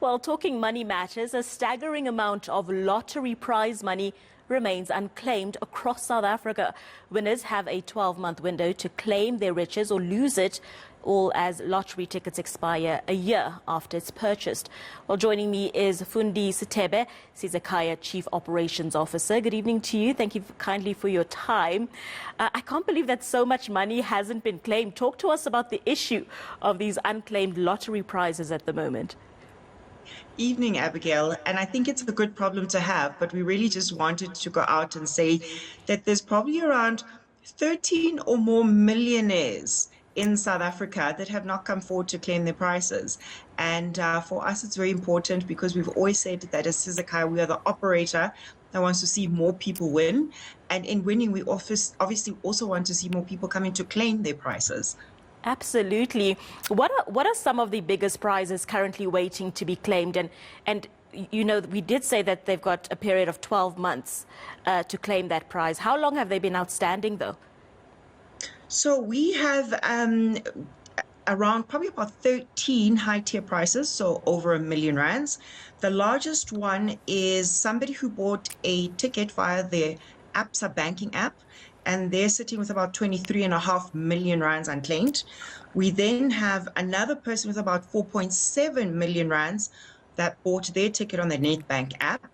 Well, talking money matters, a staggering amount of lottery prize money remains unclaimed across South Africa. Winners have a 12-month window to claim their riches or lose it, all as lottery tickets expire a year after it's purchased. Well, joining me is Fundi Sithebe, Sizakaya Chief Operations Officer. Good evening to you. Thank you kindly for your time. I can't believe that so much money hasn't been claimed. Talk to us about the issue of these unclaimed lottery prizes at the moment. Evening, Abigail, and I think it's a good problem to have, but we really just wanted to go out and say that there's probably around 13 or more millionaires in South Africa that have not come forward to claim their prizes. And for us, it's very important because we've always said that as Sizakaya, we are the operator that wants to see more people win. And in winning, we obviously also want to see more people coming to claim their prizes. Absolutely. What are some of the biggest prizes currently waiting to be claimed? And you know, we did say that they've got a period of 12 months to claim that prize. How long have they been outstanding, though? So we have around probably about 13 high-tier prizes, so over R1 million. The largest one is somebody who bought a ticket via their Absa banking app, and they're sitting with about 23.5 million rands unclaimed. We then have another person with about 4.7 million rands that bought their ticket on the Nedbank app,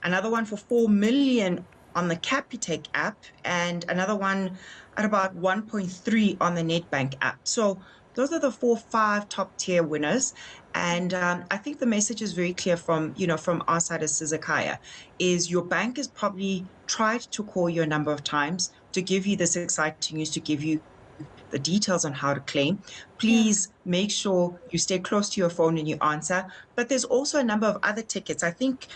another one for 4 million on the Capitec app, and another one at about 1.3 on the Nedbank app. So those are the 4-5 top tier winners. And I think the message is very clear from our side as Sizakaya, is your bank has probably tried to call you a number of times to give you this exciting news, to give you the details on how to claim. Please make sure you stay close to your phone and you answer. But there's also a number of other tickets. I think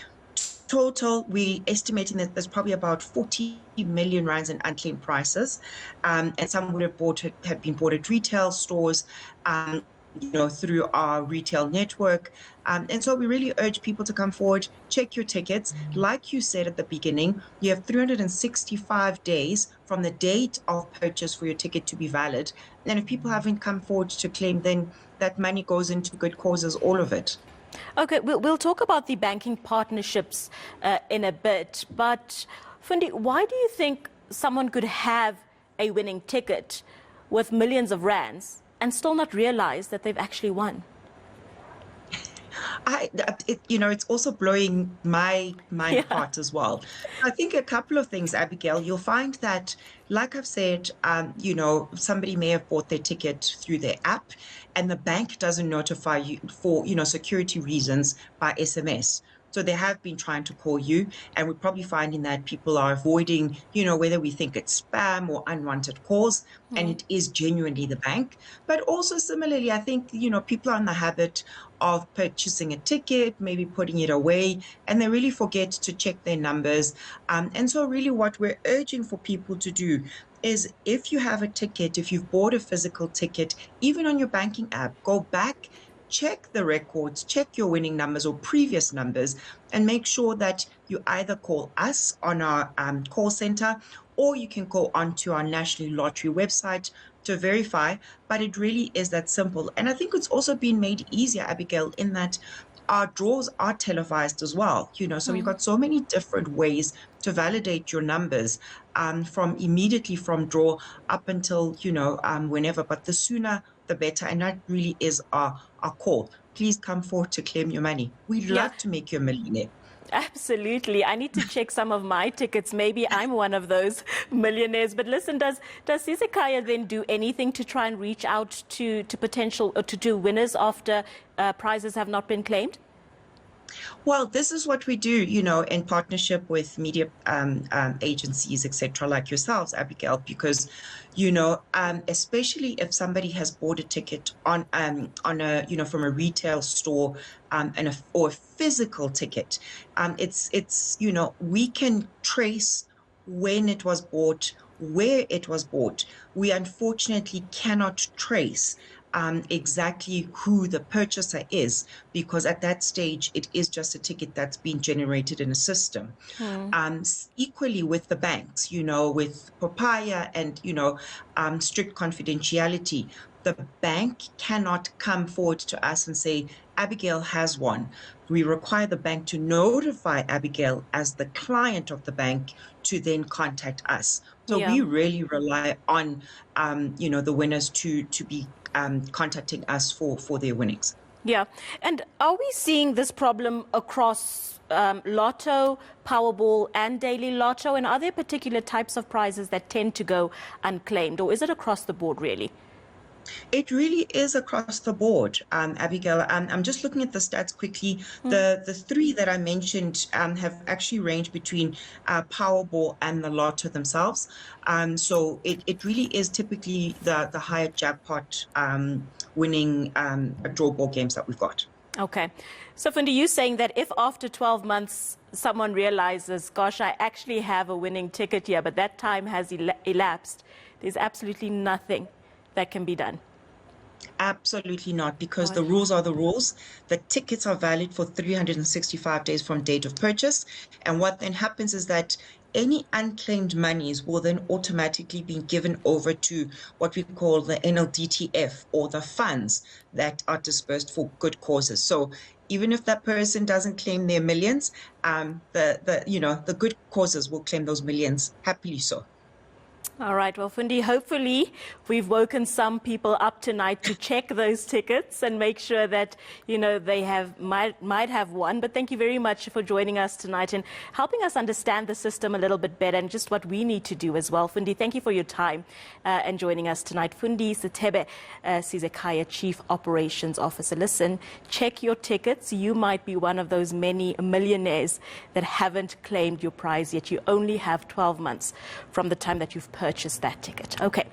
total, we're estimating that there's probably about 40 million rands in unclaimed prices, and some would have been bought at retail stores, through our retail network. And so we really urge people to come forward, check your tickets. Like you said at the beginning, you have 365 days from the date of purchase for your ticket to be valid. And if people haven't come forward to claim, then that money goes into good causes, all of it. Okay, we'll talk about the banking partnerships in a bit. But Fundi, why do you think someone could have a winning ticket with millions of rands and still not realize that they've actually won? It's also blowing my mind apart as well. I think a couple of things, Abigail. You'll find that, like I've said, somebody may have bought their ticket through their app, and the bank doesn't notify you for, security reasons by SMS. So they have been trying to call you, and we're probably finding that people are avoiding, whether we think it's spam or unwanted calls, and it is genuinely the bank. But also similarly, I think, people are in the habit of purchasing a ticket, maybe putting it away, and they really forget to check their numbers. And so really what we're urging for people to do is, if you have a ticket, if you've bought a physical ticket, even on your banking app, go back, check the records, check your winning numbers or previous numbers, and make sure that you either call us on our call center, or you can go onto our National Lottery website to verify. But it really is that simple. And I think it's also been made easier, Abigail, in that our draws are televised as well. So we've got so many different ways to validate your numbers, from immediately from draw up until, whenever. But the sooner, the better. And that really is our call. Please come forward to claim your money. We'd love to make you a millionaire. Absolutely. I need to check some of my tickets. Maybe I'm one of those millionaires. But listen, does Sizakaya then do anything to try and reach out to potential or to winners after prizes have not been claimed? Well, this is what we do, in partnership with media agencies, etc., like yourselves, Abigail, because, especially if somebody has bought a ticket on a, from a retail store, or a physical ticket, we can trace when it was bought, where it was bought. We unfortunately cannot trace exactly who the purchaser is, because at that stage it is just a ticket that's been generated in a system. Equally with the banks, with papaya and strict confidentiality, the bank cannot come forward to us and say, Abigail has won. We require the bank to notify Abigail as the client of the bank to then contact us. So Yeah. we really rely on, the winners to be contacting us for their winnings. Yeah. And are we seeing this problem across Lotto, Powerball, and Daily Lotto? And are there particular types of prizes that tend to go unclaimed, or is it across the board, really? It really is across the board, Abigail. I'm just looking at the stats quickly. The three that I mentioned have actually ranged between Powerball and the Lotto themselves. So it really is typically the higher jackpot winning draw ball games that we've got. Okay. So, Fundi, you saying that if after 12 months someone realizes, gosh, I actually have a winning ticket here, but that time has elapsed, there's absolutely nothing that can be done? Absolutely not, because the rules are the rules. The tickets are valid for 365 days from date of purchase. And what then happens is that any unclaimed monies will then automatically be given over to what we call the NLDTF, or the funds that are dispersed for good causes. So even if that person doesn't claim their millions, the good causes will claim those millions, happily so. All right. Well, Fundi, hopefully we've woken some people up tonight to check those tickets and make sure that, they might have won. But thank you very much for joining us tonight and helping us understand the system a little bit better and just what we need to do as well. Fundi, thank you for your time and joining us tonight. Fundi Sithebe Sizekaya, Chief Operations Officer. Listen, check your tickets. You might be one of those many millionaires that haven't claimed your prize yet. You only have 12 months from the time that you've purchased that ticket. Okay.